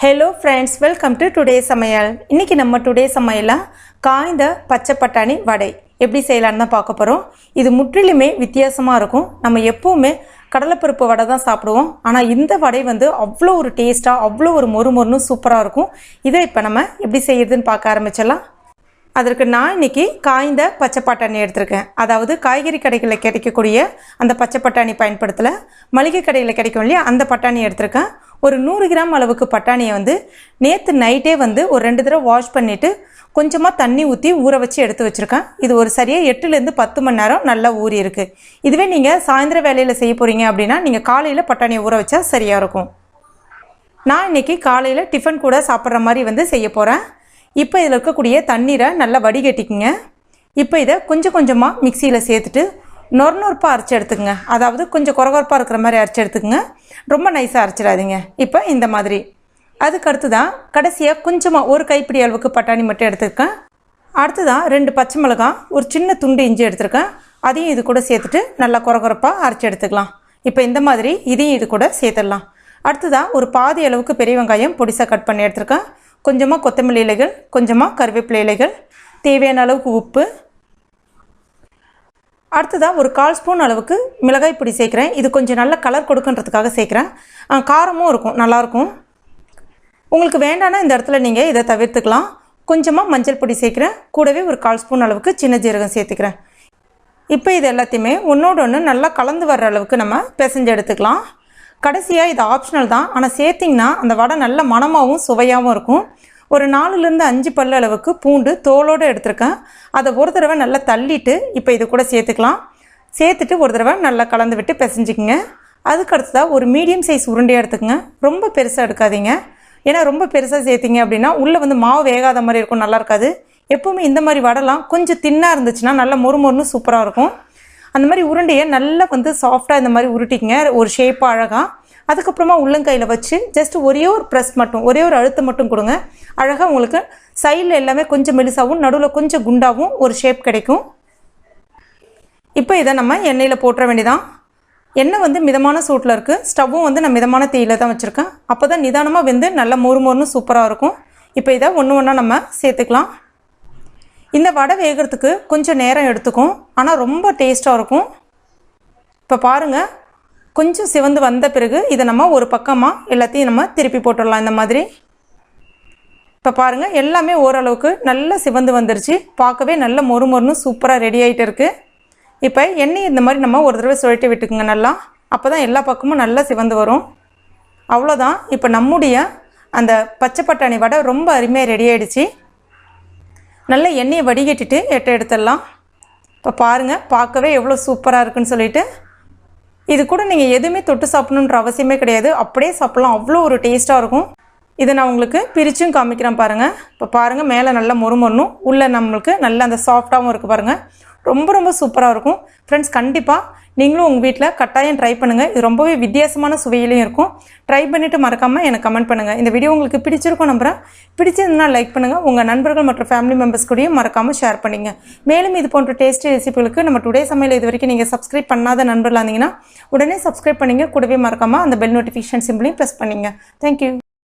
Hello friends, welcome to today's Samayal. இன்னைக்கு நம்ம today சமையல்ல காய்ந்த பச்சை பட்டாணி வடை எப்படி செய்யலாம்னு பார்க்க போறோம். இது முற்றிலுமே வித்தியாசமா இருக்கும். நம்ம எப்பவுமே கடலைப்பருப்பு வடை தான் சாப்பிடுவோம். ஆனா இந்த வடை வந்து அவ்ளோ ஒரு டேஸ்டா, அவ்ளோ ஒரு மொறுமொறுன்னு சூப்பரா இருக்கும். இதை இப்ப நம்ம எப்படி செய்யறதுன்னு பார்க்க ஆரம்பிச்சலாம். அதற்கு நான் இன்னைக்கு காய்ந்த பச்சை பட்டாணி எடுத்துர்க்கேன். அதாவது காய்கறி கடைகளில் கிடைக்கக்கூடிய அந்த பச்சை பட்டாணி பயன்படுத்தல. மளிகை கடையில் கிடைக்கும் இல்லையா அந்த பட்டாணி எடுத்துர்க்கேன். ஒரு 100 கிராம் அளவுக்கு பட்டாணியை வந்து நேற்று நைட்டே வந்து ஒரு 2 தடவை வாஷ் பண்ணிவிட்டு கொஞ்சமாக தண்ணி ஊற்றி ஊற வச்சு எடுத்து வச்சுருக்கேன். இது ஒரு சரியாக 8லேருந்து 10 மணி நேரம் நல்லா ஊறி இருக்குது. இதுவே நீங்கள் சாயந்தர வேலையில் செய்ய போகிறீங்க அப்படின்னா நீங்கள் காலையில் பட்டாணியை ஊற வச்சா சரியாக இருக்கும். நான் இன்றைக்கி காலையில் டிஃபன் கூட சாப்பிட்ற மாதிரி வந்து செய்ய போகிறேன். இப்போ இதில் இருக்கக்கூடிய தண்ணீரை நல்லா வடிகட்டிக்குங்க. இப்போ இதை கொஞ்சம் கொஞ்சமாக மிக்சியில் சேர்த்துட்டு நொறுநொறுப்பாக அரைச்சி எடுத்துக்கங்க. அதாவது கொஞ்சம் குறகுறப்பாக இருக்கிற மாதிரி அரைச்சி எடுத்துக்கங்க. ரொம்ப நைஸாக அரைச்சிடாதீங்க. இப்போ இந்த மாதிரி. அதுக்கு அடுத்து தான் கடைசியாக கொஞ்சமாக ஒரு கைப்பிடி அளவுக்கு பட்டாணி மட்டும் எடுத்துருக்கேன். அடுத்து தான் 2 பச்சை மிளகாய், ஒரு சின்ன துண்டு இஞ்சி எடுத்துருக்கேன். அதையும் இது கூட சேர்த்துட்டு நல்லா குறகுறப்பாக அரைச்சி எடுத்துக்கலாம். இப்போ இந்த மாதிரி இதையும் இது கூட சேர்த்துடலாம். அடுத்து தான் ஒரு பாதி அளவுக்கு பெரிய வெங்காயம் பொடிசாக கட் பண்ணி எடுத்துருக்கேன். கொஞ்சமாக கொத்தமல்லி இலைகள், கொஞ்சமாக கருவேப்பிலை இலைகள், தேவையான அளவுக்கு உப்பு. அடுத்ததாக ஒரு 1/4 ஸ்பூன் அளவுக்கு மிளகாய் பொடி சேர்க்குறேன். இது கொஞ்சம் நல்ல கலர் கொடுக்குன்றதுக்காக சேர்க்குறேன். காரமும் இருக்கும், நல்லாயிருக்கும். உங்களுக்கு வேண்டானா இந்த இடத்துல நீங்கள் இதை தவிர்த்துக்கலாம். கொஞ்சமாக மஞ்சள் பொடி சேர்க்குறேன். கூடவே ஒரு 1/4 ஸ்பூன் அளவுக்கு சின்ன ஜீரகம் சேர்த்துக்கிறேன். இப்போ இது எல்லாத்தையுமே ஒன்றோடு ஒன்று நல்லா கலந்து வர்ற அளவுக்கு நம்ம பிசைஞ்சு எடுத்துக்கலாம். கடைசியாக இது ஆப்ஷனல் தான், ஆனால் சேர்த்திங்கன்னா அந்த வடை நல்ல மணமாகவும் சுவையாகவும் இருக்கும். ஒரு 4லேருந்து 5 பல்லு அளவுக்கு பூண்டு தோலோடு எடுத்துருக்கேன். அதை ஒரு தடவை நல்லா தள்ளிட்டு இப்போ இது கூட சேர்த்துக்கலாம். சேர்த்துட்டு ஒரு தடவை நல்லா கலந்து விட்டு பிசைஞ்சிக்கங்க. அதுக்கு அடுத்ததாக ஒரு மீடியம் சைஸ் உருண்டையாக எடுத்துக்கங்க. ரொம்ப பெருசாக எடுக்காதீங்க. ஏன்னா ரொம்ப பெருசாக சேர்த்திங்க அப்படின்னா உள்ளே வந்து மாவு வேகாத மாதிரி இருக்கும், நல்லா இருக்காது. எப்போவுமே இந்த மாதிரி வடைலாம் கொஞ்சம் தின்னாக இருந்துச்சுன்னா நல்லா மொறுமொறுன்னு சூப்பராக இருக்கும். அந்த மாதிரி உருண்டையை நல்லா வந்து சாஃப்டாக இந்த மாதிரி உருட்டிக்கங்க, ஒரு ஷேப்பாக அழகாக. அதுக்கப்புறமா உள்ளங்கையில் வச்சு ஜஸ்ட் ஒரே ஒரு ப்ரெஸ் மட்டும், ஒரே ஒரு அழுத்தம் மட்டும் கொடுங்க. அழகாக உங்களுக்கு சைடில் எல்லாமே கொஞ்சம் மெலிசாகவும் நடுவில் கொஞ்சம் குண்டாகவும் ஒரு ஷேப் கிடைக்கும். இப்போ இதை நம்ம எண்ணெயில் போட்டுற வேண்டியதான். எண்ணெய் வந்து மிதமான சூட்டில் இருக்குது. ஸ்டவ்வும் வந்து நான் மிதமான தீயில் தான் வச்சுருக்கேன். அப்போ தான் நிதானமாக வெந்து நல்லா மொறுமொறுன்னு சூப்பராக இருக்கும். இப்போ இதை ஒன்று ஒன்றா நம்ம சேர்த்துக்கலாம். இந்த வடை வேகிறதுக்கு கொஞ்சம் நேரம் எடுத்துக்கும், ஆனால் ரொம்ப டேஸ்ட்டாக இருக்கும். இப்போ பாருங்கள், கொஞ்சம் சிவந்து வந்த பிறகு இதை நம்ம ஒரு பக்கமாக எல்லாத்தையும் நம்ம திருப்பி போட்டுடலாம். இந்த மாதிரி இப்போ பாருங்கள், எல்லாமே ஓரளவுக்கு நல்லா சிவந்து வந்துருச்சு. பார்க்கவே நல்ல மொறுமொறுன்னு சூப்பராக ரெடி ஆகிட்டு இருக்குது. இப்போ எண்ணெய் இந்த மாதிரி நம்ம ஒரு தடவை சுழட்டி விட்டுக்குங்க நல்லா. அப்போ தான் எல்லா பக்கமும் நல்லா சிவந்து வரும். அவ்வளோதான். இப்போ நம்முடைய அந்த பச்சை பட்டாணி வடை ரொம்ப அருமையாக ரெடி ஆகிடுச்சு. நல்லா எண்ணெயை வடிகட்டிட்டு எடுத்துடலாம். இப்போ பாருங்கள், பார்க்கவே எவ்வளோ சூப்பராக இருக்குன்னு சொல்லிட்டு. இது கூட நீங்கள் எதுவுமே தொட்டு சாப்பிடணுன்ற அவசியமே கிடையாது, அப்படியே சாப்பிட்லாம். அவ்வளோ ஒரு டேஸ்ட்டாக இருக்கும். இதை நான் உங்களுக்கு பிரிச்சும் காமிக்கிறேன் பாருங்கள். இப்போ பாருங்கள், மேலே நல்லா மொறுமொறுணும், உள்ளே நம்மளுக்கு நல்லா அந்த சாஃப்டாகவும் இருக்குது பாருங்கள். ரொம்ப ரொம்ப சூப்பராக இருக்கும். ஃப்ரெண்ட்ஸ், கண்டிப்பாக நீங்களும் உங்கள் வீட்டில் கட்டாயம் ட்ரை பண்ணுங்கள். இது ரொம்பவே வித்தியாசமான சுவையிலையும் இருக்கும். ட்ரை பண்ணிவிட்டு மறக்காமல் எனக்கு கமெண்ட் பண்ணுங்கள். இந்த வீடியோ உங்களுக்கு பிடிச்சிருக்கும் நம்புகிறேன். பிடிச்சிருந்தா லைக் பண்ணுங்கள். உங்கள் நண்பர்கள் மற்றும் ஃபேமிலி மெம்பர்ஸ் கூடயும் மறக்காமல் ஷேர் பண்ணிங்க. மேலும் இது போன்ற டேஸ்டி ரெசிபிகளுக்கு நம்ம டுடே சமையல் இது வரைக்கும் நீங்கள் சப்ஸ்கிரைப் பண்ணாத நண்பர்களாக இருந்தீங்கன்னா உடனே சப்ஸ்கிரைப் பண்ணிங்க. கூடவே மறக்காமல் அந்த பெல் நோட்டிஃபிகேஷன் சிம்பிளையும் ப்ரெஸ் பண்ணிங்க. தேங்க்யூ.